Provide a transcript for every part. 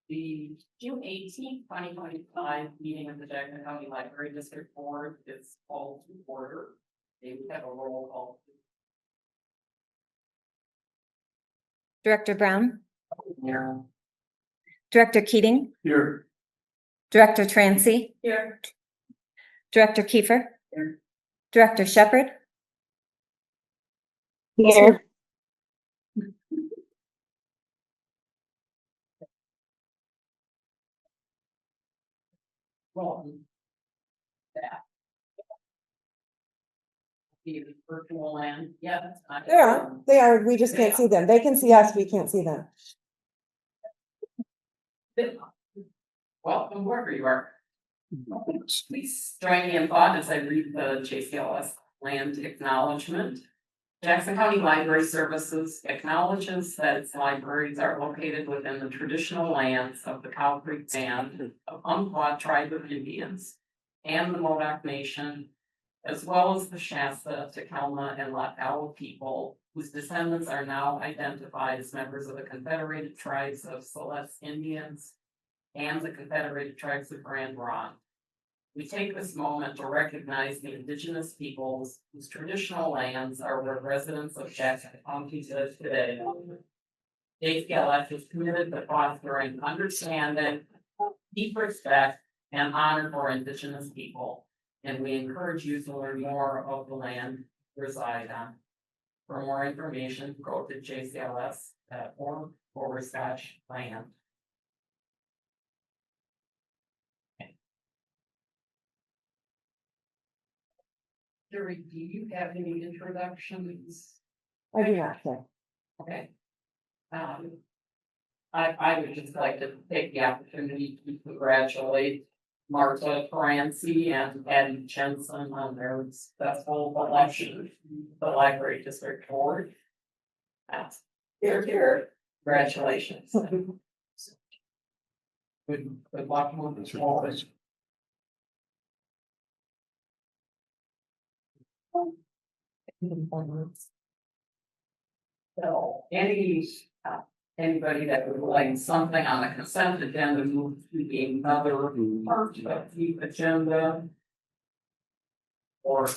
The June 18th, 2025 meeting of the Jackson County Library District Board is called to order. They would have a roll call. Director Brown, Here. Director Keating, Here. Director Trancy, Here. Director Kiefer, Here. Director Shepherd, Here. Well, that. The virtual land, yeah, that's not. They are, we just can't see them. They can see us, we can't see them. Welcome wherever you are. Please join me in thought as I read the JCLS land acknowledgement. Jackson County Library Services acknowledges that its libraries are located within the traditional lands of the Cow Creek Band of Umpqua Tribe of Indians and the Modoc Nation, as well as the Shasta, Tacoma, and Latala people, whose descendants are now identified as members of the Confederated Tribes of Celeste Indians and the Confederated Tribes of Grand Ronde. We take this moment to recognize the indigenous peoples whose traditional lands are where residents of Jackson County live today. JCLF is committed to fostering understanding, deep respect, and honor for indigenous people, and we encourage you to learn more of the land you reside on. For more information, go to jcls.org/land. Jerry, do you have any introductions? I do not, sir. Okay. I would just like to take the opportunity to congratulate Marta Francie and Eddie Jensen on their successful election to the Library District Board. That's here. Congratulations. Good luck moving forward. So anybody that would like something on the consent agenda move to another part of the agenda. Or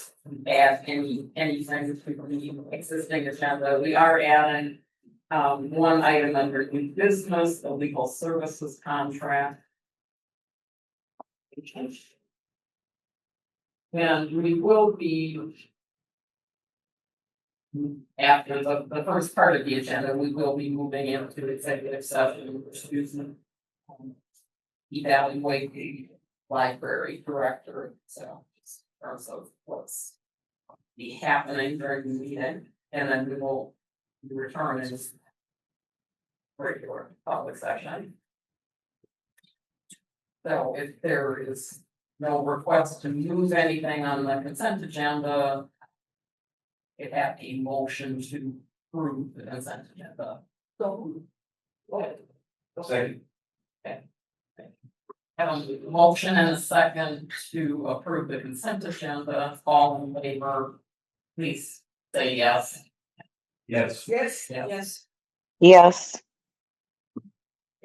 add anything to the existing agenda, we are adding one item under new business, the legal services contract. And we will be after the first part of the agenda, we will be moving into executive session, evaluate the library director. So, in terms of what's be happening during the meeting, and then we will return in regular public session. So, if there is no request to move anything on the consent agenda, it have a motion to approve the consent agenda. So, go ahead. Second. Okay. Have a motion and a second to approve the consent agenda. All in favor, please say yes. Yes. Yes. Yes. Yes.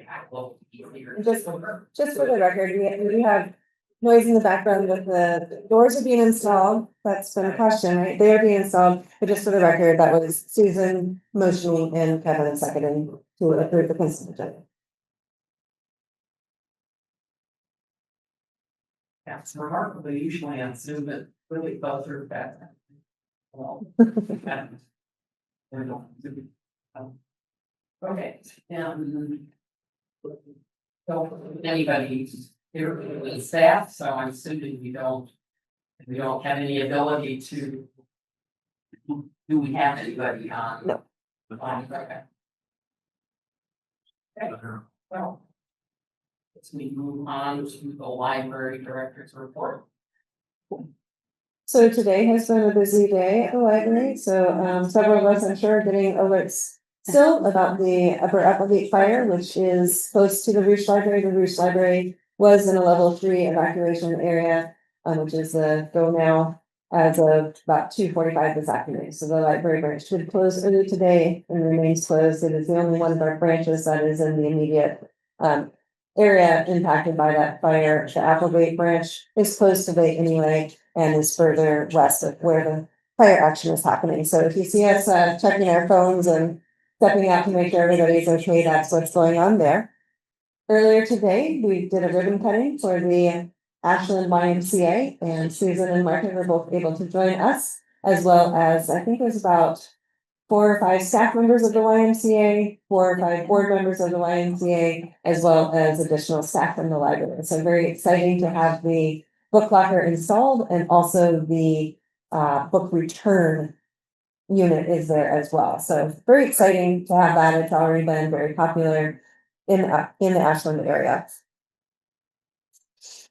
I will be here. Just for the record, we do have noise in the background with the doors are being installed. That's been a question, right? They are being installed, but just for the record, that was Susan motioning and Kevin seconding to approve the consent agenda. That's remarkable. Usually on Zoom, it really goes through that. Well, okay, so anybody here in staff, so I'm assuming we don't have any ability to. Do we have anybody on? No. Okay. Well. Let's move on to the library director's report. So today has been a busy day at the library, so several of us, I'm sure, are getting alerts still about the Upper Applegate fire, which is close to the Rouge Library. The Rouge Library was in a level 3 evacuation area, which is a go now as of about 2:45 this afternoon. So the library branch should close early today and remains closed. It is the only one of our branches that is in the immediate area impacted by that fire. The Applegate branch is close to Bay anyway and is further west of where the fire action is happening. So if you see us checking our phones and stepping out to make sure everybody's okay, that's what's going on there. Earlier today, we did a ribbon cutting for the Ashland YMCA, and Susan and Martin were both able to join us, as well as, I think there's about 4 or 5 staff members of the YMCA, 4 or 5 board members of the YMCA, as well as additional staff from the library. So very exciting to have the book locker installed, and also the book return unit is there as well. So very exciting to have that. It's already been very popular in the Ashland area.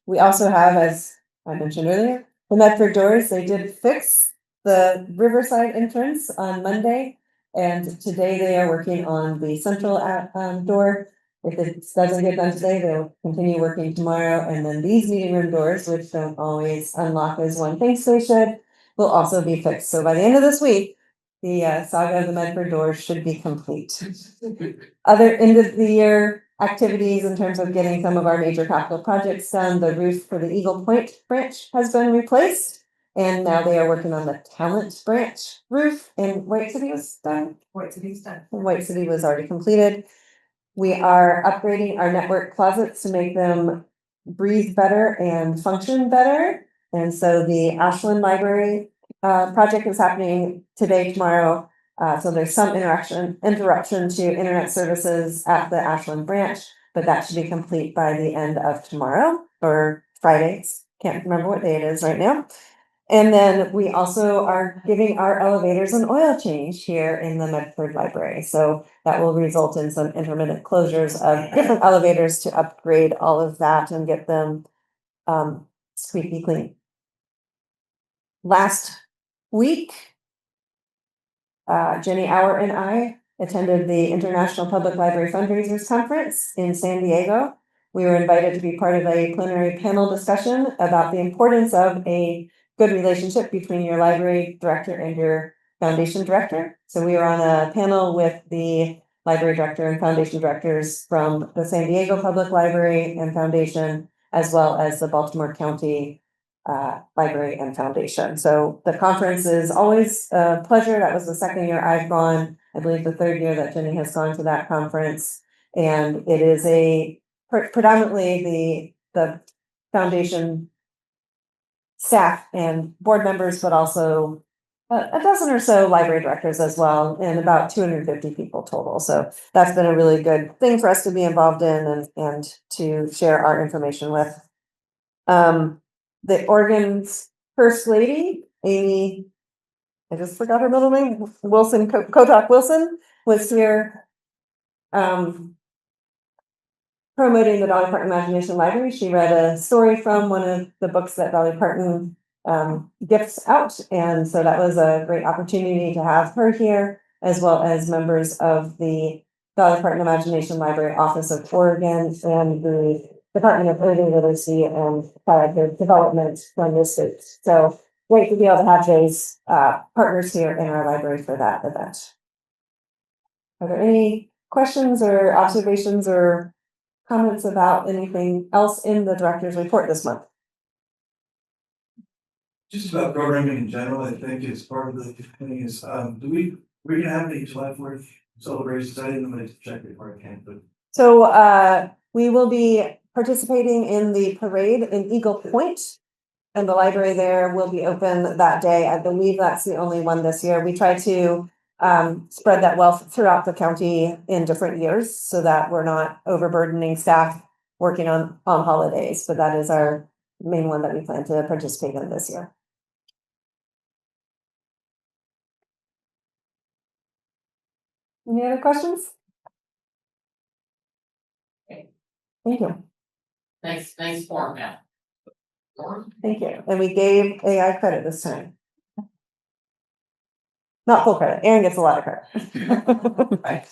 We also have, as I mentioned earlier, the Medford doors. They did fix the Riverside entrance on Monday, and today they are working on the central door. If it doesn't get done today, they'll continue working tomorrow, and then these meeting room doors, which don't always unlock as one thinks they should, will also be fixed. So by the end of this week, the saga of the Medford doors should be complete. Other end of the year activities in terms of getting some of our major capital projects done, the roof for the Eagle Point branch has been replaced. And now they are working on the Talent branch roof, and White City was done. White City's done. White City was already completed. We are upgrading our network closets to make them breathe better and function better. And so the Ashland Library project is happening today, tomorrow. So there's some interruption to internet services at the Ashland branch, but that should be complete by the end of tomorrow or Friday. Can't remember what day it is right now. And then we also are giving our elevators an oil change here in the Medford Library. So that will result in some intermittent closures of different elevators to upgrade all of that and get them squeaky clean. Last week, Jenny Auer and I attended the International Public Library Fundraisers Conference in San Diego. We were invited to be part of a plenary panel discussion about the importance of a good relationship between your library director and your foundation director. So we were on a panel with the library director and foundation directors from the San Diego Public Library and Foundation, as well as the Baltimore County Library and Foundation. So the conference is always a pleasure. That was the second year I've gone. I believe the third year that Jenny has gone to that conference. And it is a predominantly the foundation staff and board members, but also a dozen or so library directors as well, and about 250 people total. So that's been a really good thing for us to be involved in and to share our information with. The Oregon's First Lady, Amy, I just forgot her middle name, Wilson, Kotak Wilson, was here promoting the Dolly Parton Imagination Library. She read a story from one of the books that Dolly Parton gifts out, and so that was a great opportunity to have her here, as well as members of the Dolly Parton Imagination Library Office of Oregon and the Department of Early Literacy and Childhood Development from the state. So great to be able to have those partners here in our library for that event. Are there any questions or observations or comments about anything else in the director's report this month? Just about programming in general, I think is part of the thing is, we're gonna have any July 4th celebrations. I didn't know to check before I came, but. So we will be participating in the parade in Eagle Point. And the library there will be open that day. I believe that's the only one this year. We try to spread that wealth throughout the county in different years so that we're not overburdening staff working on holidays, but that is our main one that we plan to participate in this year. Any other questions? Okay. Thank you. Nice format. Thank you. And we gave AI credit this time. Not full credit. Aaron gets a lot of credit. Right.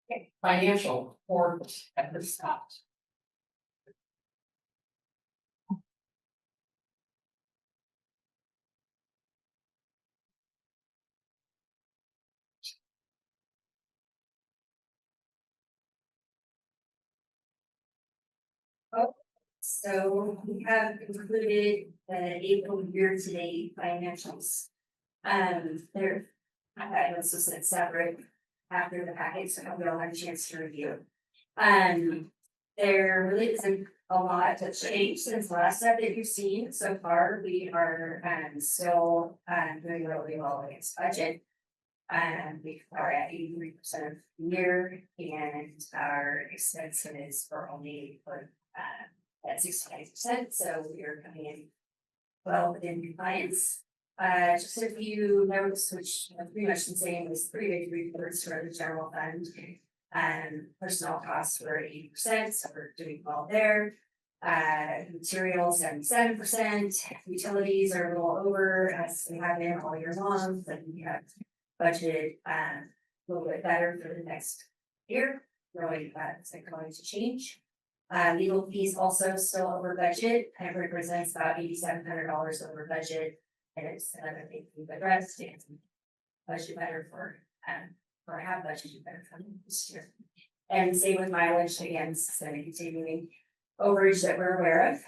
Okay, financial report at the stop. So we have included the April year-to-date financials. They're, I also sent separate after the package, so we all had a chance to review. There really isn't a lot that's changed since last set that you've seen so far. We are still doing really well against budget. We are at 83% of the year, and our expenses are only at 65%, so we are coming in well within compliance. Just a few notes, which are pretty much the same as three big reports for the general fund. Personnel costs were 80%, so we're doing well there. Materials 77%, utilities are a little over as we have been all year long, but we have budgeted a little bit better for the next year. Really, it's not going to change. Legal fees also still over budget, and it represents about $8,700 over budget. And it's another thing we've addressed and budget better for have budgeted better for this year. And same with mileage, again, so continuing overage that we're aware of.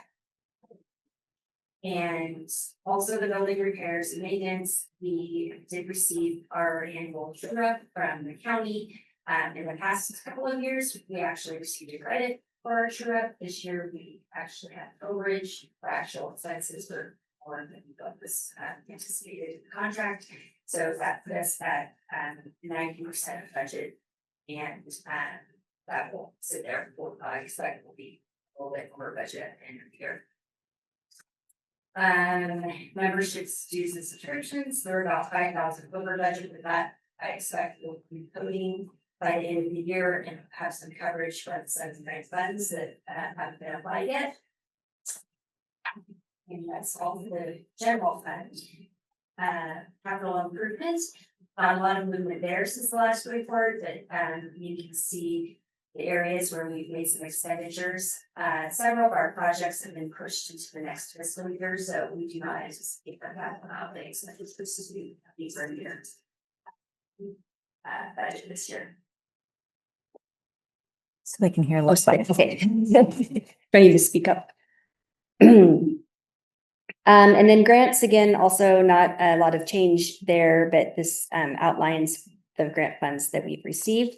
And also the building repairs and maintenance, we did receive our annual true-up from the county. In the past couple of years, we actually received a credit for our true-up. This year, we actually had overage for actual expenses for more than what was anticipated in the contract. So that put us at 90% of budget, and that will sit there for I expect will be a little bit over budget at the end of the year. Memberships, dues, and subscriptions, they're about 5,000 over budget, but that I expect will be coding by the end of the year and have some coverage for the subsidized funds that haven't been applied yet. And that's all for the general fund. Capital improvements, a lot of movement there since the last report, but you can see the areas where we've made some expenditures. Several of our projects have been pushed into the next fiscal year, so we do not anticipate that happening out the expenses specifically these are years. Budget this year. So they can hear. Okay. Ready to speak up. And then grants, again, also not a lot of change there, but this outlines the grant funds that we've received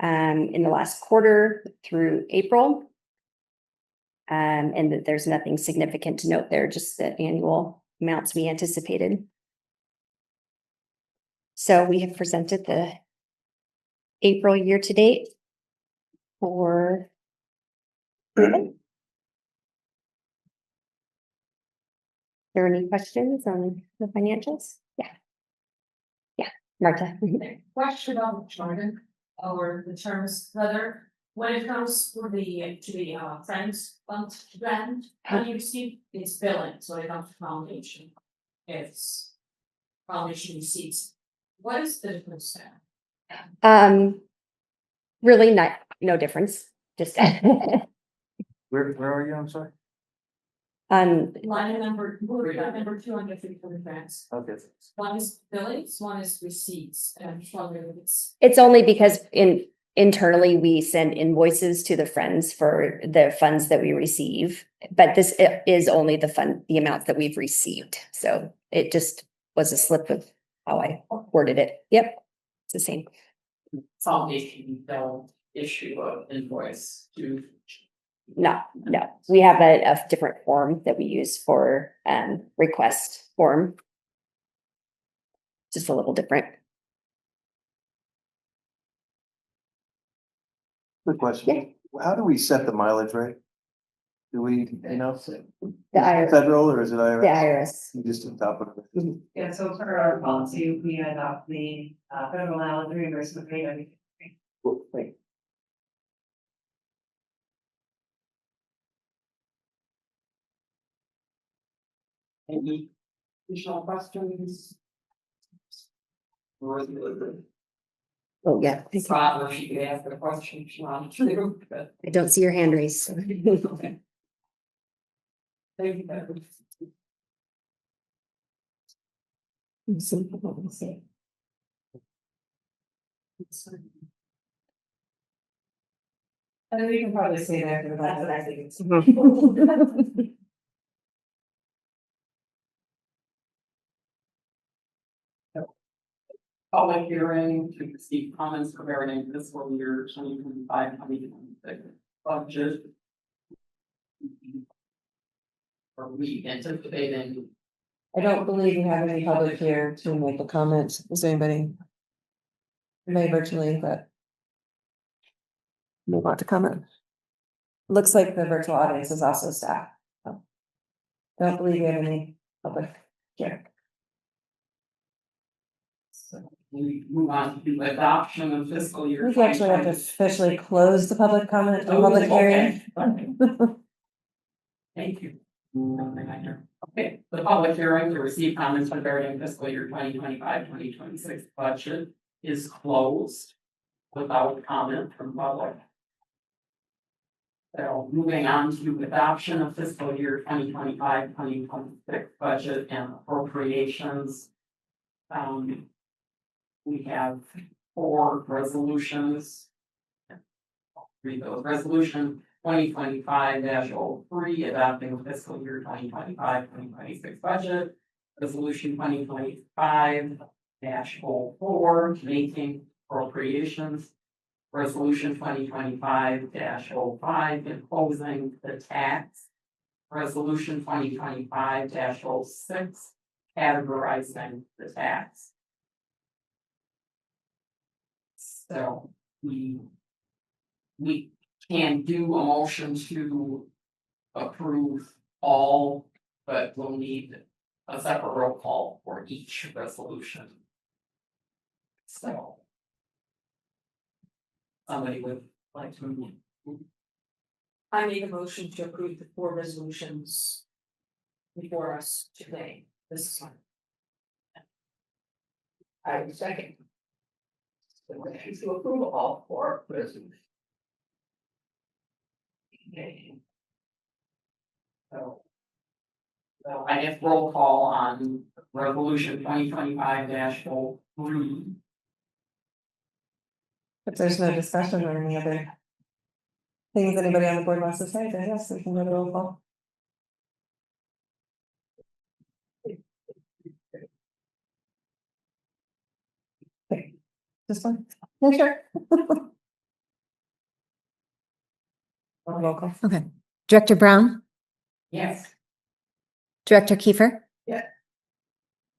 in the last quarter through April. And that there's nothing significant to note there, just the annual amounts we anticipated. So we have presented the April year to date for there any questions on the financials? Yeah, Marta. Question on Jordan or the terms rather, when it comes to the Friends Fund grant, how you see it's billing, so it comes to foundation. It's foundation receipts. What is the difference there? Really not, no difference, just Where are you? I'm sorry. Line number 250 for the grants. Okay. One is billings, one is receipts, and it's only because internally we send invoices to the Friends for the funds that we receive, but this is only the amounts that we've received. So it just was a slip of how I worded it. Yep, it's the same. Foundation don't issue an invoice to. No, we have a different form that we use for request form. Just a little different. Good question. How do we set the mileage rate? Do we, The IRS. federal or is it The IRS? IRS. We just on top of it. Yeah, so for our policy, we adopt the federal mileage reimbursement rate. Wait. Any additional questions? Oh, yeah. Rob, if you could ask a question, if you want to, but. I don't see your hand raised. Okay. Thank you. And we can probably stay there for the That's what I back. think. Public hearing to receive comments regarding fiscal year 2025-2026 budget. Are we anticipating? I don't believe we have any public here to make a comment. Is there anybody? May virtually, but. Move on to comment. Looks like the virtual audience is also staff. So, don't believe we have any public here. So we move on to adoption of fiscal year. We actually have to 2026. officially close the public comment, the Oh, public okay. hearing. Thank you. Okay, the public hearing to receive comments regarding fiscal year 2025-2026 budget is closed without comment from public. So moving on to adoption of fiscal year 2025-2026 budget and appropriations. We have 4 resolutions. Read those. Resolution 2025-03, adopting fiscal year 2025-2026 budget. Resolution 2025-04, making appropriations. Resolution 2025-05, imposing the tax. Resolution 2025-06, categorizing the tax. So we can do a motion to approve all, but we'll need a separate roll call for each resolution. So somebody would like to move. I make a motion to approve the 4 resolutions before us today. This is one. I would second. To approve all 4 resolutions. Okay. So I guess roll call on resolution 2025-03. If there's no discussion or any other. Things anybody on the board wants to say, then yes, we can go to roll call. Okay, this one? Yeah, sure. Roll call. Okay. Director Brown, Yes. Director Kiefer. Yeah.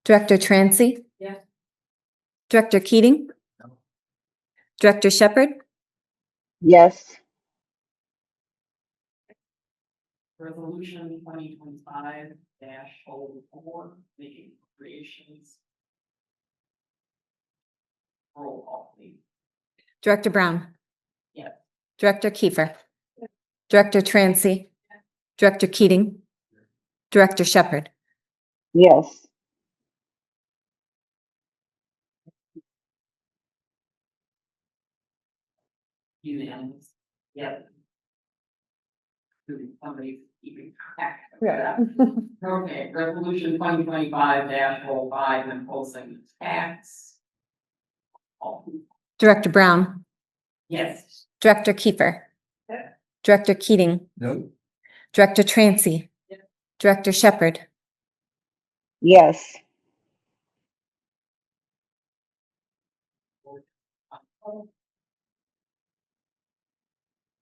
Director Trancy. Yeah. Director Keating. Director Shepherd. Yes. Resolution 2025-04, making appropriations. Roll call, please. Director Brown. Yes. Director Kiefer. Director Trancy. Director Keating. Director Shepherd. Yes. Unanimous. Yeah. Somebody's keeping track of Yeah. that. Okay, resolution 2025-05, imposing the tax. Oh, Director Brown. yes. Director Kiefer. Yeah. Director Keating. No. Director Trancy. Yeah. Director Shepherd. Yes.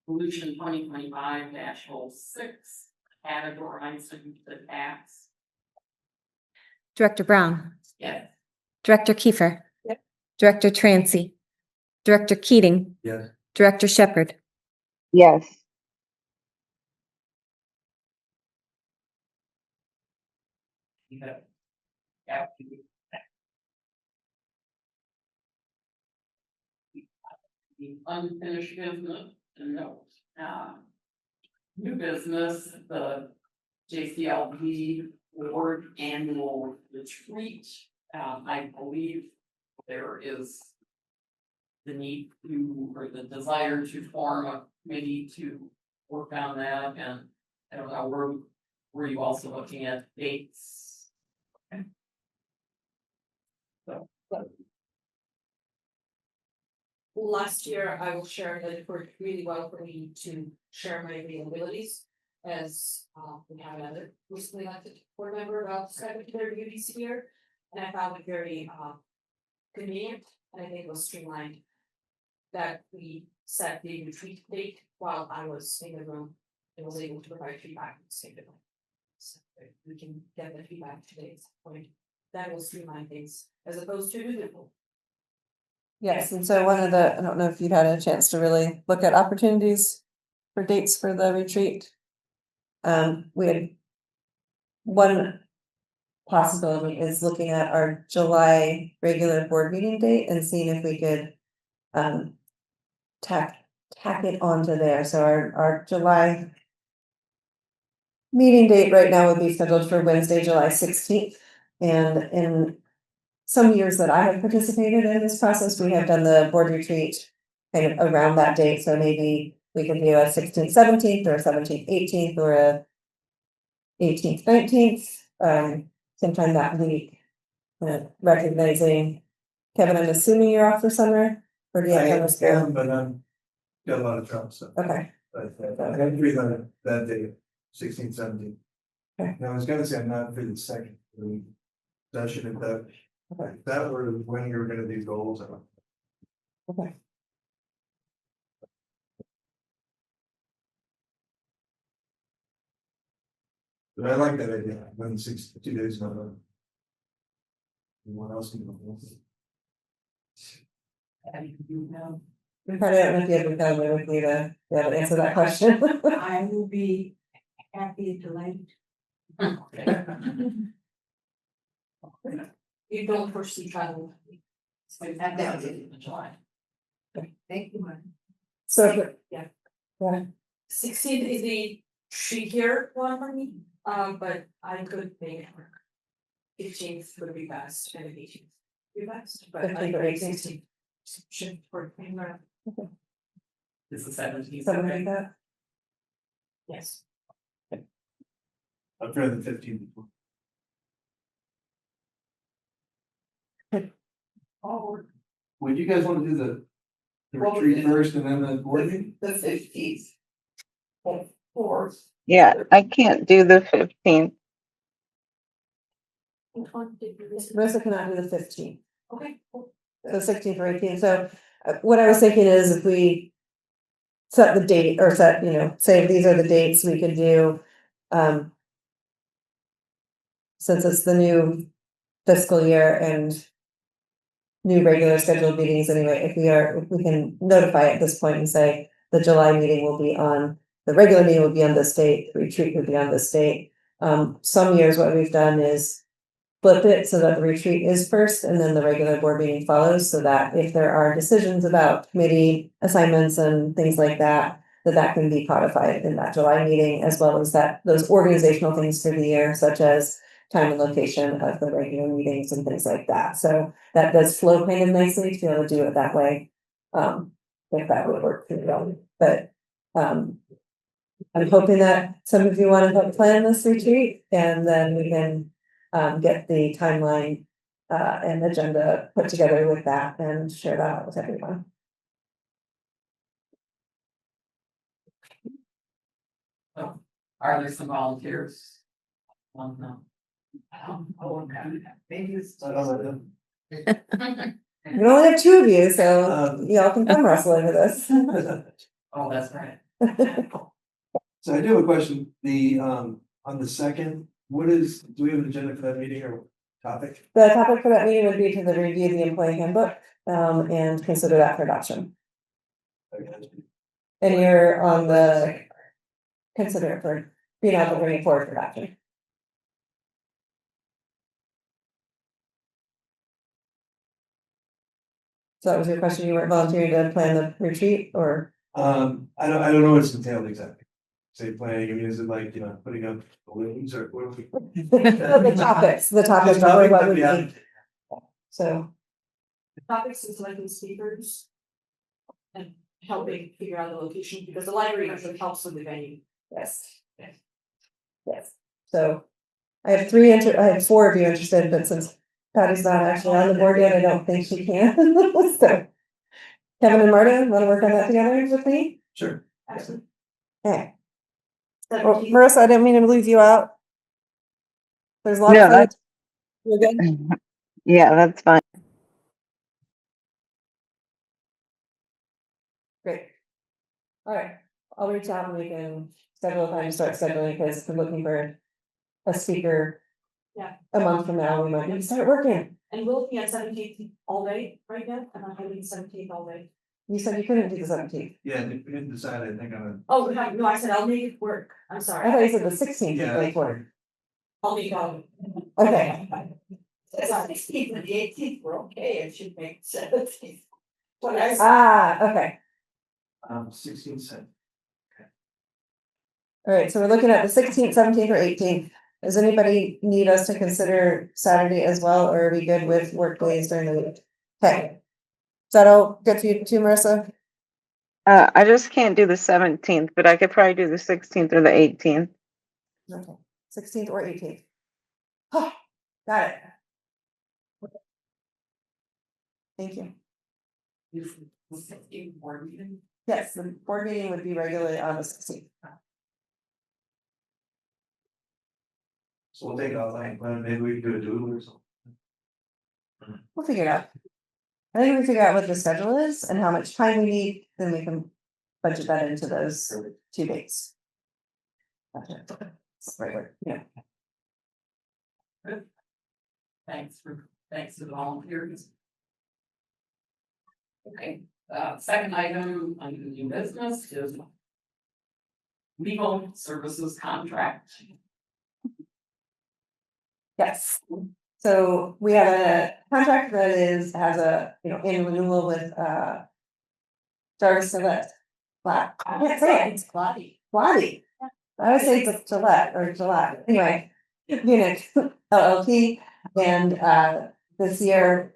Resolution 2025-06, categorizing the tax. Director Brown. Yes. Director Kiefer. Yep. Director Trancy. Director Keating. Yes. Director Shepherd. Yes. You have. Yeah. The unfinished business, no, new business, the JCLD board annual retreat. I believe there is the need to, or the desire to form a committee to work on that, and I don't know, were you also looking at dates? Okay. So. last year, I will share that it worked really well for me to share my availabilities. As we have another recently elected board member about second their duties here. And I found it very convenient, and I think it was streamlined. That we set the retreat date while I was in the room and was able to provide feedback and save it. So we can get the feedback today at some point. That will streamline things as opposed to Google. Yes, and so one of the, I don't know if you've had a chance to really look at opportunities for dates for the retreat. We had one possibility is looking at our July regular board meeting date and seeing if we could tack it onto there. So our July meeting date right now would be scheduled for Wednesday, July 16th. And in some years that I have participated in this process, we have done the board retreat kind of around that date. So maybe we could do a 16th, 17th, or a 17th, 18th, or a 18th, 19th, sometime that week. Recognizing, Kevin, I'm assuming you're off for summer, or do you have summer school? But got a lot of trouble, so. Okay, But I have free on that day, 16, 17. Okay. Now, I was gonna say I'm not free the second. That should have that. Okay. That were when you were gonna do goals. okay. But I like that idea, when 2 days not on. Anyone else? Can go? You know, We probably don't know if you have a calendar with me to be able to answer that question. I will be happy to lend. You don't foresee travel. So that was in July. Thank you, man. So, Yeah. Yeah. 16th is the trickier one for me, but I could make it work. 15th would be best, and 18th would be best, but 15th or 18th. 16th should work anywhere. This is 17th. something like that. Yes. I'm for the 15th. Oh, Would you guys want to do the retreat first and then the board meeting? The 15th. Or Yeah, I can't do the 15th. which one did you listen? Marissa cannot do the 15th, Okay, cool. so 16th or 18th. So what I was thinking is if we set the date or set, say these are the dates we could do. Since it's the new fiscal year and new regular scheduled meetings anyway, if we can notify at this point and say the July meeting will be on, the regular meeting will be on this date, the retreat would be on this date. Some years what we've done is flip it so that the retreat is first and then the regular board meeting follows, so that if there are decisions about committee assignments and things like that, that can be codified in that July meeting, as well as that those organizational things for the year, such as time and location of the regular meetings and things like that. So that does flow kind of nicely to be able to do it that way. If that would work for you, but I'm hoping that some of you want to help plan this retreat, and then we can get the timeline and agenda put together with that and share that out with everyone. So, are there some volunteers? No. Oh, okay. Maybe it's. We only have two of you, so y'all can come wrestling with us. Oh, that's right. So I do have a question, on the second, do we have an agenda for that meeting or topic? The topic for that meeting would be to review the employee handbook and consider that for adoption. And you're on the consider it for being able to bring it forward for adoption. So that was your question, you weren't volunteering to plan the retreat or? I don't know what's entailed exactly. Say planning, I mean, is it like, putting up balloons or what? The topics are what we need. So, Topics is like the speakers. And helping figure out the location, because the library actually helps with the venue. yes. Yes, so I have 4 of you interested, but since Patty's not actually on the board yet, I don't think she can. So Kevin and Marta, wanna work on that together with me? Sure. Okay. Well, Marissa, I didn't mean to leave you out. There's lots No, of. that's, You're good? yeah, that's fine. Great. All right, I'll reach out and we can schedule a time to start scheduling, because we're looking for a speaker. Yeah. A month from now, we might need to start working. And we're looking at 17th all day right now, and I'm having 17th all day. You said you couldn't do the 17th. Yeah, we didn't decide, I think on Oh, no, I said I'll make it work, I'm I sorry. thought you said the 16th. Yeah. Like what? I'll make it. Okay, It's on the 16th and the 18th, we're okay, it should make 17th. okay. 16 cent. All right, so we're looking at the 16th, 17th, or 18th. Does anybody need us to consider Saturday as well, or are we good with work days during the week? Okay. Is that all good for you too, Marissa? I just can't do the 17th, but I could probably do the 16th or the 18th. Okay, 16th or 18th. Oh, got it. Thank you. Is the 16th board meeting? Yes, the board meeting would be regularly on the 16th. So we'll take it offline, but maybe we can do a doodle or something. We'll figure it out. I think we figure out what the schedule is and how much time we need, then we can budget that into those 2 dates. That's the right word, yeah. Thanks to the volunteers. Okay, second item on the new business is legal services contract. Yes. So we have a contract that has a, annual renewal with, Jarvis Gillette. Black, I can't say it, it's Lottie. I would say it's Gillette, anyway. Unit LLP, and, this year,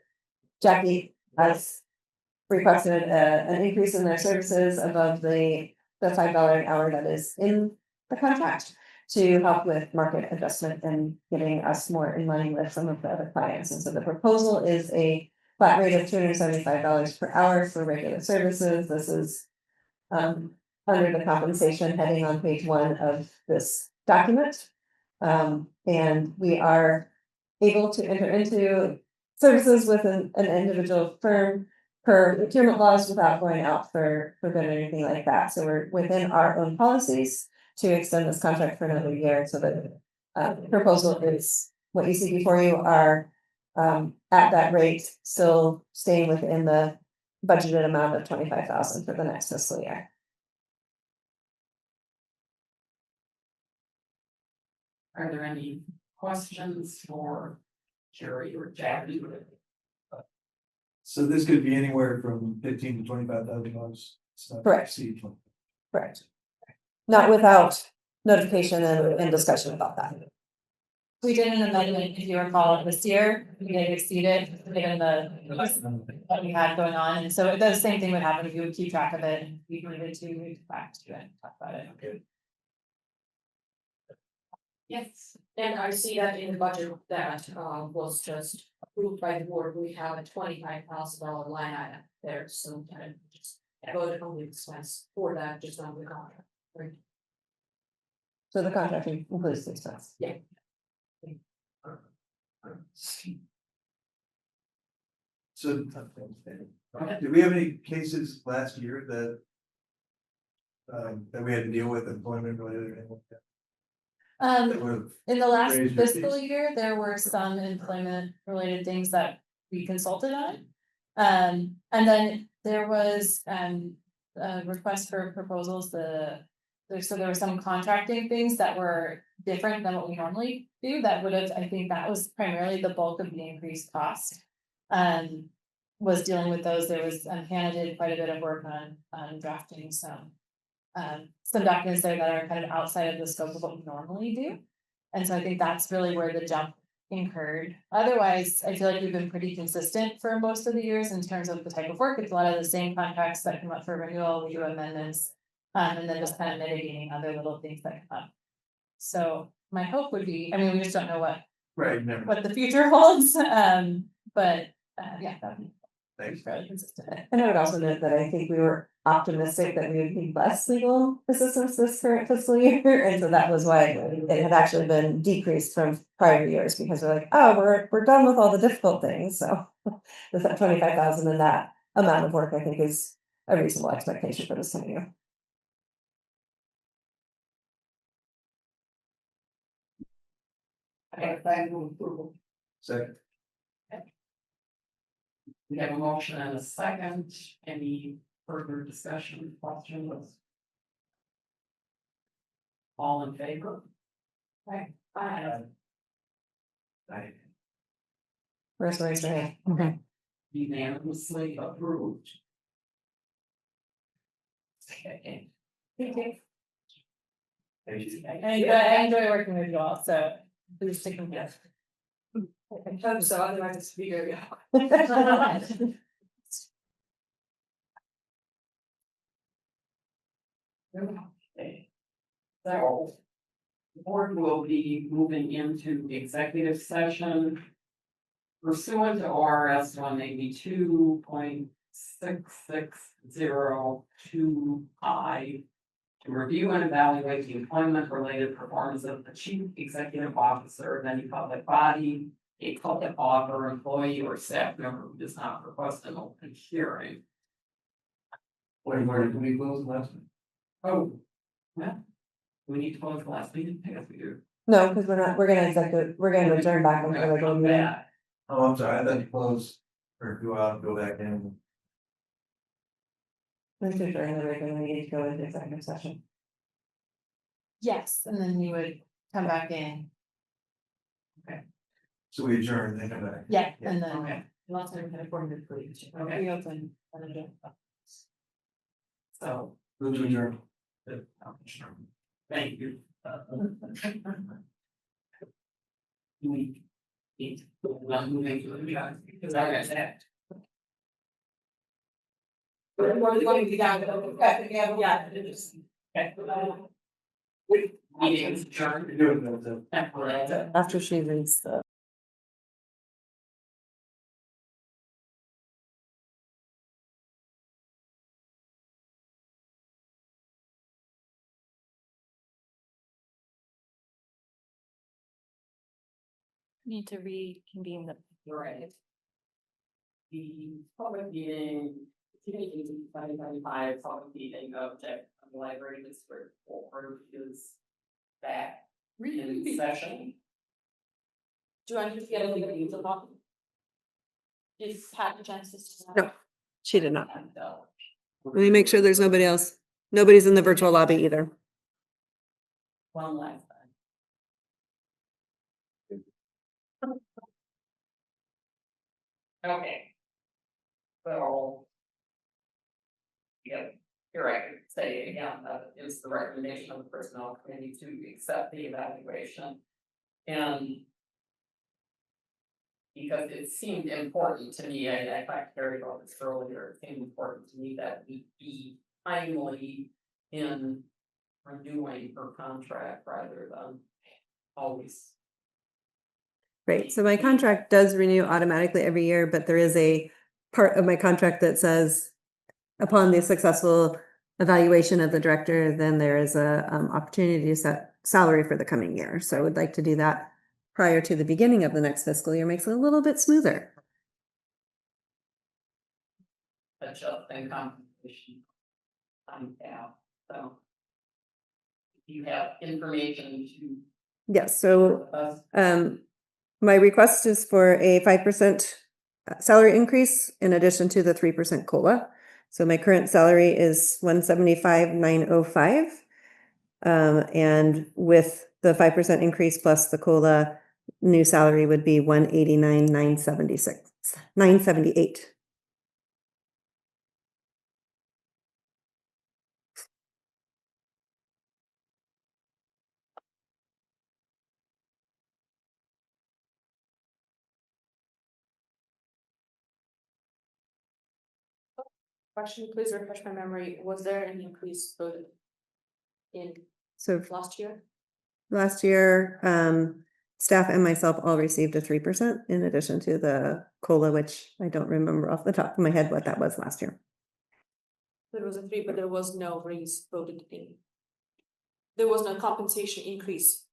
Jackie has requested an increase in their services above the $5 an hour that is in the contract, to help with market adjustment and getting us more in line with some of the other clients. And so the proposal is a flat rate of $275 per hour for regular services. This is under the compensation heading on page 1 of this document. And we are able to enter into services with an individual firm per procurement laws without going out for bid or anything like that. So we're within our own policies to extend this contract for another year. So the proposal is what you see before you are at that rate, still staying within the budgeted amount of 25,000 for the next fiscal year. Are there any questions for Jerry or Jackie? So this could be anywhere from $15,000 to $25,000. Correct. Correct. Not without notification and discussion about that. We did an amendment, if you recall, this year, we did exceed it, given what we had going on, and so the same thing would happen if you would keep track of it, and we needed to, we'd back to it and talk about it. Okay. Yes. And I see that in the budget that was just approved by the board, we have a $25,000 line item there, so kind of just voted on the expense for that, just on the contract. Right? So the contract includes the expense. Yeah. So, did we have any cases last year that we had to deal with employment related or anything like that? That were In the last raised your fiscal fees? year, there were some employment related things that we consulted on. And then there was a request for proposals, so there were some contracting things that were different than what we normally do, that would have, I think that was primarily the bulk of the increased cost. Was dealing with those, there was, Hannah did quite a bit of work on drafting some documents there that are kind of outside of the scope of what we normally do. And so I think that's really where the jump incurred. Otherwise, I feel like we've been pretty consistent for most of the years in terms of the type of work. It's a lot of the same contracts that come up for renewal, we do amendments, and then just kind of mitigating other little things that come up. So my hope would be, I mean, we just don't know Right, never. what the future holds, but yeah, Thanks. And I would also note that I think we were optimistic that we would need less legal assistance this current fiscal year, and so that was why it had actually been decreased from prior years, because we're like, oh, we're done with all the difficult things, so. With that 25,000 and that amount of work, I think is a reasonable expectation for this coming year. Okay, thank you, approval. Second. We have a motion and a second. Any further discussion, questions? All in favor? Okay. Aye. Aye. Where's raise your hand? Okay. Unanimously approved. Okay. Thank you. I enjoy working with you all, so please stick with us. I hope so, otherwise it's be very. Okay. So. The board will be moving into executive session. Pursuant to ORS 182.660(2)(I). To review and evaluate the employment related performance of the chief executive officer of any public body, a public officer, employee, or staff member who does not request an open hearing. Where did we close last week? Oh, yeah. We need to close the last meeting, I guess we do. No, because we're gonna adjourn back into the regular Come meeting. back. Oh, I'm sorry, I thought you closed or go out and go back in. Let's do during the regular meeting to go into executive session. Yes, and then you would come back in, So we adjourned, then come back. yeah, and then Okay, last time we had a four minute break. Okay. Reopen and adjourn. so. Move to adjourn. Thank you. We need to, I'm moving to the, because I got that. We're going to be down, yeah, it is. Okay. Meeting is adjourned. After she reads the. Need to reconvene the. Right. The public meeting, 2025 public meeting of the library district board is back in session. Do you want to get a legal news about? Is Pat Genesis? No. She did not. And, Let me make sure there's nobody else. Nobody's in the virtual lobby either. one last time. Okay. So. Yeah, here I could say again, that is the recommendation of the personnel committee to accept the evaluation. And. Because it seemed important to me, I talked to Carrie about this earlier, it seemed important to me that we be timely in renewing her contract rather than always. Great, so my contract does renew automatically every year, but there is a part of my contract that says upon the successful evaluation of the director, then there is a opportunity to set salary for the coming year. So I would like to do that prior to the beginning of the next fiscal year, makes it a little bit smoother. Adjusting compensation. Yeah, so. You have information to. Yes, so us. my request is for a 5% salary increase in addition to the 3% COLA. So my current salary is 175,905. And with the 5% increase plus the COLA, new salary would be 189,978. Question, please refresh my memory, was there an increase voted? In So last year? last year, staff and myself all received a 3% in addition to the COLA, which I don't remember off the top of my head what that was last year. There was a 3, but there was no raise voted in. There was no compensation increase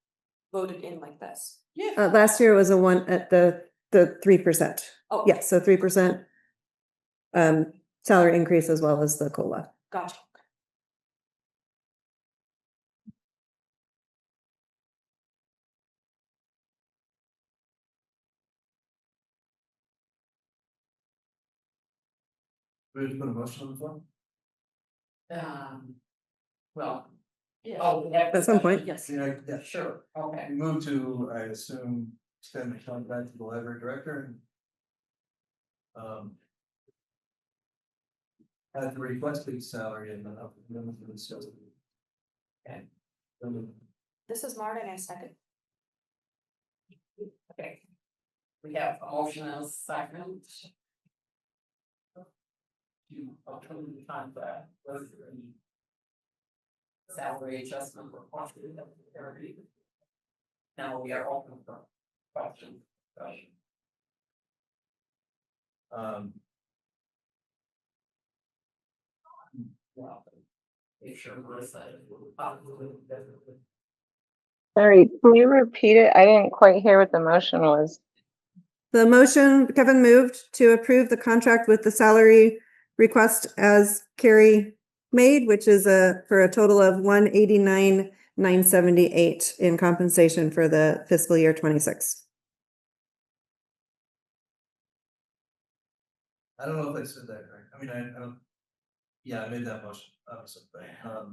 voted in like this. Yeah. Last year was a one at the 3%. Oh. Yeah, so 3% salary increase as well as the COLA. Gotcha. We just put a motion on the floor? Well. Oh, At some point. Yes. Yeah, Sure, okay. move to, I assume, extend the contract to the library director and. At the requested salary and then up to the limit for the sales. Okay. This is Martin, I second. Okay. We have a motion and a second. To approve the contract with the salary adjustment requested of the area. Now we are open for questions. Well, make sure Marissa is. Sorry, can you repeat it? I didn't quite hear what the motion was. The motion, Kevin moved to approve the contract with the salary request as Carrie made, which is for a total of $189,978 in compensation for the fiscal year 26. I don't know if I said that right. I mean, I don't. Yeah, I made that motion, obviously, but, I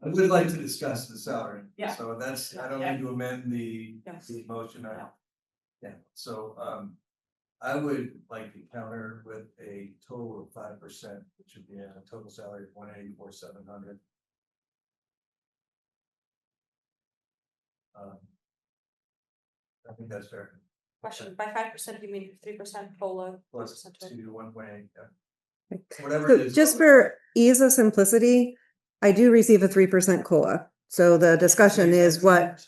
would like to discuss the salary. Yeah. So that's, I don't need to amend the Yes. motion. Yeah, so, I would like to counter with a total of 5%, which would be a total salary of $184,700. I think that's fair. Question, by 5%, you mean 3% COLA? Plus 3% to it? to 1.8, yeah. Whatever So it is. just for ease of simplicity, I do receive a 3% COLA. So the discussion is what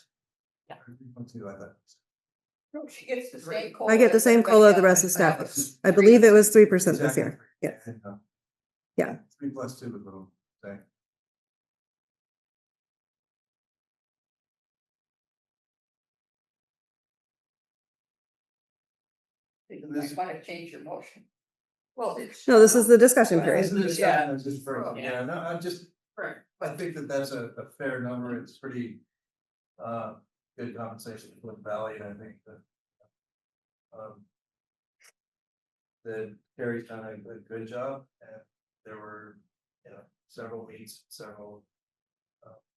She gets the same. I get the same COLA the rest of staff gets. I believe it was 3% this year. Yeah. Yeah. 3 plus 2 is what I'm saying. You might want to change your motion. Well. No, this is the discussion period. Yeah, it's just for, Yeah. yeah, no, I'm just, I think that that's a fair number. It's pretty, good compensation for the valley, and I think that. That Carrie's done a good job, and there were, several meets, several,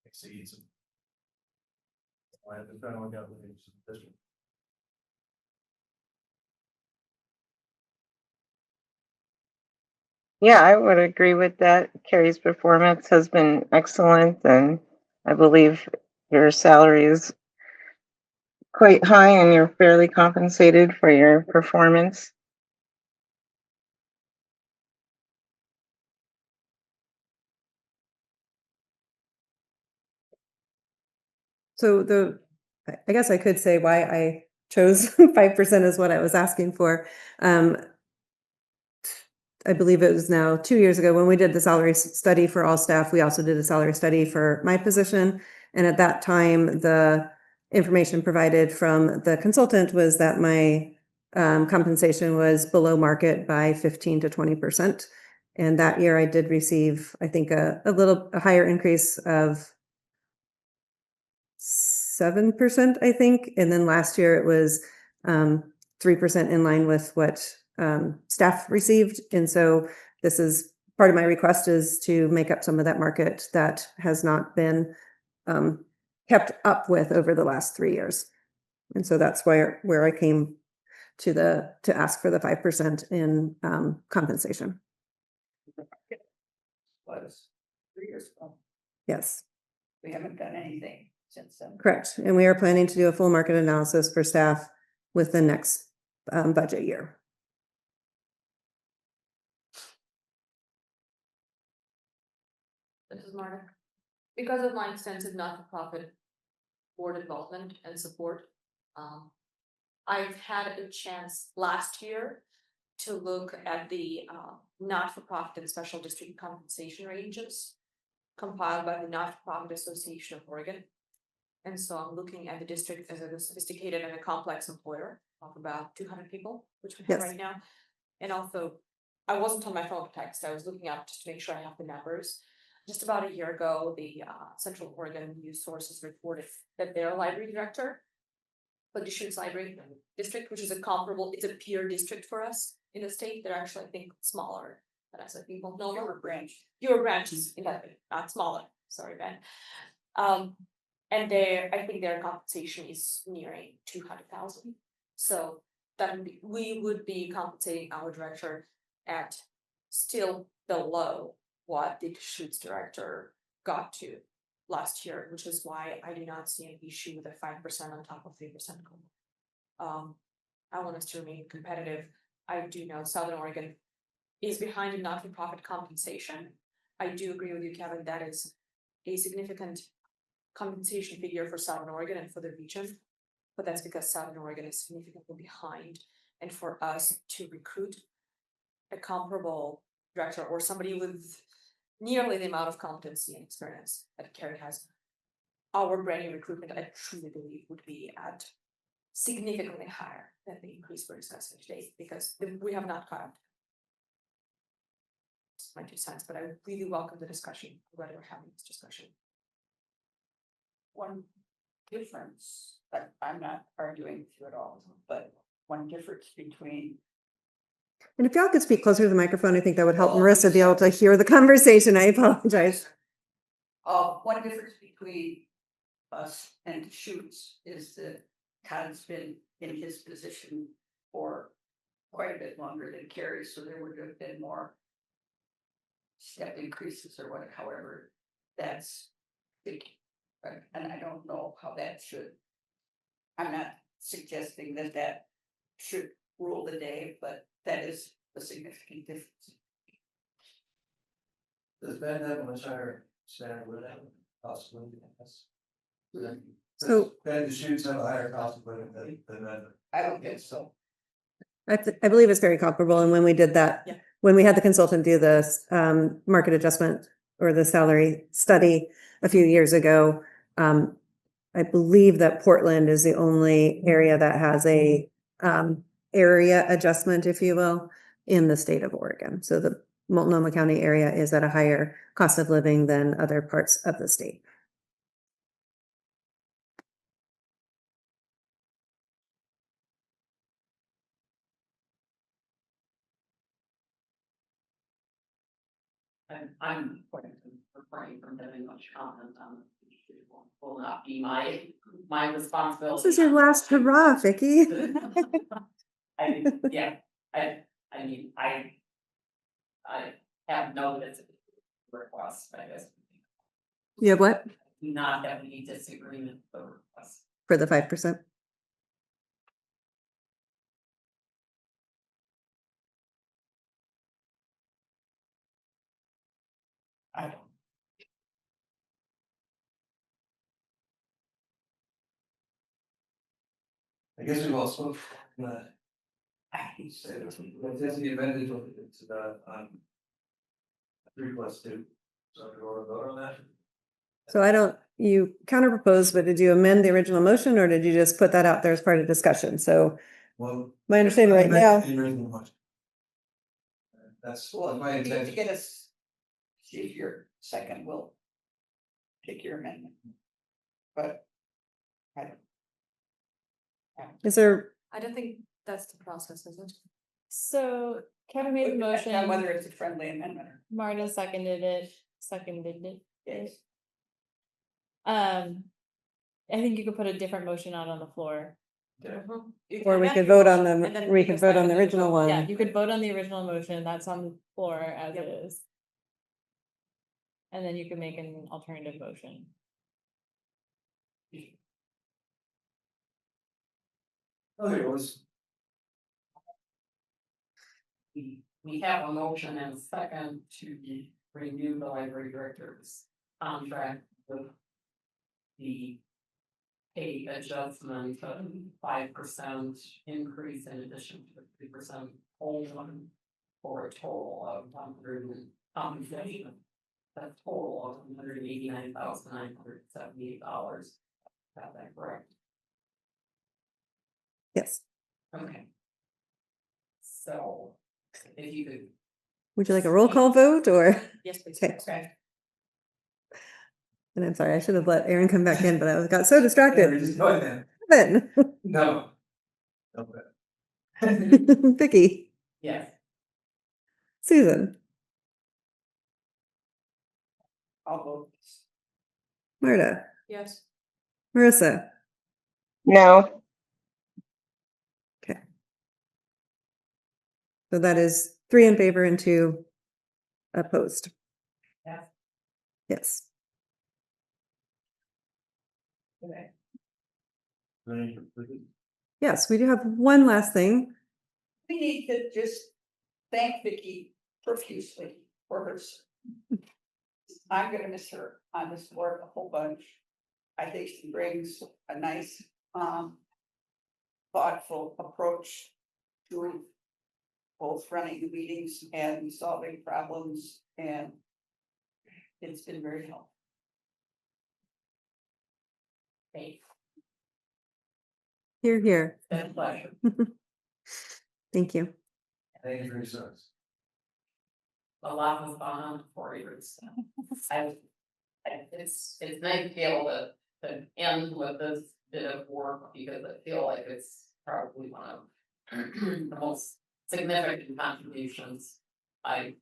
exceeds. I've been trying to work out the district. Yeah, I would agree with that. Carrie's performance has been excellent, and I believe your salary is quite high and you're fairly compensated for your performance. So I guess I could say why I chose 5% is what I was asking for. I believe it was now 2 years ago when we did the salary study for all staff. We also did a salary study for my position. And at that time, the information provided from the consultant was that my compensation was below market by 15 to 20%. And that year I did receive, I think, a higher increase of 7%, I think. And then last year it was 3% in line with what staff received. And so this is part of my request is to make up some of that market that has not been kept up with over the last 3 years. And so that's where I came to ask for the 5% in compensation. Was 3 years ago. Yes, We haven't done anything since then. correct. And we are planning to do a full market analysis for staff with the next budget year. This is Marta. Because of my extensive not-for-profit board involvement and support, I've had a chance last year to look at the not-for-profit and special district compensation ranges compiled by the Not-for-Profit Association of Oregon. And so I'm looking at the district as a sophisticated and a complex employer of about 200 people, which we have Yes. right now. And also, I wasn't on my phone text, I was looking up just to make sure I have the numbers. Just about a year ago, the Central Oregon News Sources reported that their library director for the Deschutes Library District, which is a comparable, it's a peer district for us in the state. They're actually, I think, smaller than us. I think, well, no, your branches in that, not smaller. Sorry, Ben. And I think their compensation is nearing 200,000. So that we would be compensating our director at still below what the Deschutes director got to last year, which is why I do not see an issue with a 5% on top of 3% COLA. I want us to remain competitive. I do know Southern Oregon is behind in not-for-profit compensation. I do agree with you, Kevin, that is a significant compensation figure for Southern Oregon and for the region. But that's because Southern Oregon is significantly behind. And for us to recruit a comparable director or somebody with nearly the amount of competency and experience that Carrie has, our brand new recruitment, I truly believe, would be at significantly higher than the increase we're discussing today, because we have not caught up. It's my 2 cents, but I really welcome the discussion, whether we're having this discussion. One difference, that I'm not arguing with you at all, but one difference between. And if y'all could speak closer to the microphone, I think that would help Marissa be able to hear the conversation. I apologize. One difference between us and Deschutes is that Todd's been in his position for quite a bit longer than Carrie, so there would have been more step increases or whatever, however, that's big. Right? And I don't know how that should. I'm not suggesting that that should rule the day, but that is a significant difference. Does Ben have a much higher standard with that possibly? Yes. So- Ben, the shoots have a higher cost of living than that. I don't think so. I believe it's very comparable. And when we did that, Yeah. when we had the consultant do this market adjustment or the salary study a few years ago, I believe that Portland is the only area that has a area adjustment, if you will, in the state of Oregon. So the Multnomah County area is at a higher cost of living than other parts of the state. I'm quite refraining from having much comment on it. Will not be my responsibility. This is your last hurrah, Vicky. I mean, I have no request, I guess. You have what? Do not have any disagreement with the request. For the 5%? I don't. I guess we've also, say this, there's the advantage of it's the 3+2. So do you want to vote on that? So you counter proposed, but did you amend the original motion or did you just put that out there as part of discussion? So Well, my understanding right now, the original motion. That's my You need to intention. get us, see if your second will take your amendment. But I don't. is there, I don't think that's the process, is it? So Kevin made the motion, Whether it's a friendly amendment or. Marta seconded it. Yes. I think you could put a different motion out on the floor. or we could vote on And the, then we can could vote on second the it. original one. Yeah, you could vote on the original motion, that's on the floor as it is. And then you can make an alternative motion. Okay, it was. We have a motion and a second to renew the library director's contract with the pay adjustment of 5% increase in addition to the 3% whole one for a total of 100 compensation. That's total of $189,978. Is that correct? Yes. Okay. So if you could. Would you like a roll call vote or? Yes, please. Okay. And I'm sorry, I should have let Aaron come back in, but I got so distracted. Just go ahead. Evan. No. Okay. Vicky, Yes. Susan, I'll vote. Marta, Yes. Marissa. No, Okay. So that is 3 in favor and 2 opposed. Yes. Yes. Okay. Yes, we do have one last thing. We need to just thank Vicky profusely for her. I'm gonna miss her on this board a whole bunch. I think she brings a nice, thoughtful approach to both running the meetings and solving problems, and it's been very helpful. Thanks. Here, here. Been a pleasure. Thank you. Thank you for your service. A lot was gone on for years. It's nice to be able to end with this bit of work because I feel like it's probably one of the most significant contributions I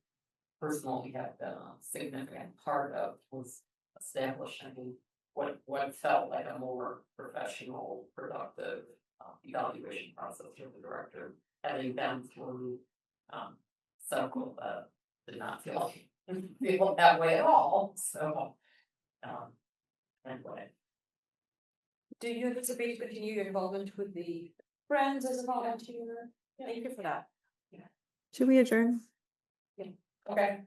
personally have been a significant part of, was establishing what felt like a more professional, productive evaluation process for the director, having been through several that did not feel that way at all. So anyway. Do you anticipate to continue your involvement with the Friends as a volunteer? Thank you for that. Should we adjourn? Okay.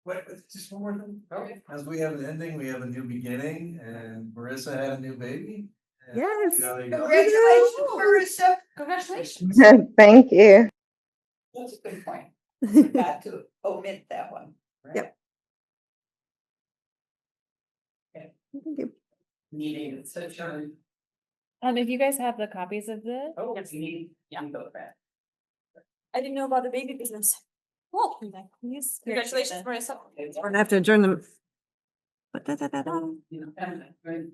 Wait, just one more thing. Okay. As we have an ending, we have a new beginning, and Marissa had a new baby. And Yes. there you go. Congratulations, Marissa. Congratulations. thank you. That's a good point. Got to omit that one. Yep. Thank you. Meeting is adjourned. If you guys have the copies of the. Oh, yes, you go back. I didn't know about the baby business. Oh, congratulations, Marissa. We're gonna have to adjourn them. You know, and then, and then,